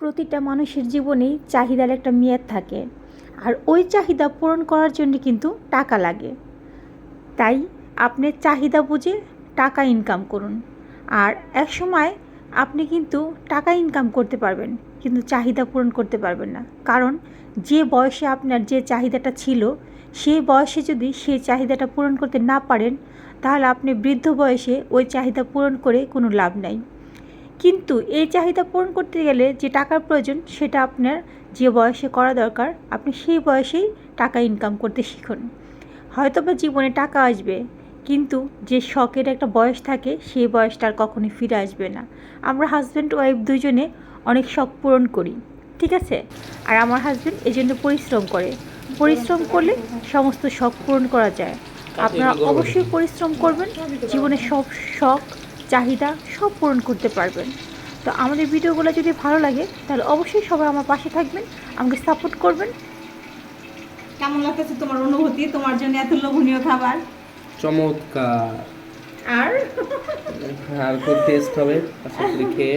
প্রতিটা মানুষের জীবনেই চাহিদার একটা মেয়াদ থাকে, আর ওই চাহিদা পূরণ করার জন্য কিন্তু টাকা লাগে। তাই আপনি চাহিদা বুঝে টাকা ইনকাম করুন। আর এক সময় আপনি কিন্তু টাকা ইনকাম করতে পারবেন, কিন্তু চাহিদা পূরণ করতে পারবেন না। কারণ যে বয়সে আপনার যে চাহিদাটা ছিল, সেই বয়সে যদি সেই চাহিদাটা পূরণ করতে না পারেন, তাহলে আপনি বৃদ্ধ বয়সে ওই চাহিদা পূরণ করে কোনো লাভ নাই। কিন্তু এই চাহিদা পূরণ করতে গেলে যে টাকার প্রয়োজন, সেটা আপনার যে বয়সে করা দরকার, আপনি সেই বয়সেই টাকা ইনকাম করতে শিখুন। হয়তো বা জীবনে টাকা আসবে, কিন্তু যে শখের একটা বয়স থাকে, সেই বয়সটা আর কখনোই ফিরে আসবে না। আমরা হাজব্যান্ড ওয়াইফ দুজনে অনেক শখ পূরণ করি, ঠিক আছে? আর আমার হাজব্যান্ড এই জন্য পরিশ্রম করে। পরিশ্রম করলে সমস্ত শখ পূরণ করা যায়। আপনারা অবশ্যই পরিশ্রম করবেন, জীবনে সব শখ চাহিদা সব পূরণ করতে পারবেন। তো আমাদের ভিডিওগুলো যদি ভালো লাগে, তাহলে অবশ্যই সবাই আমার পাশে থাকবেন, আমাকে সাপোর্ট করবেন। কেমন লাগতেছে তোমার অনুভূতি, তোমার জন্য এত লোভনীয় খাবার? চমৎকার। আর আর খুব টেস্ট হবে আশা করি খেয়ে।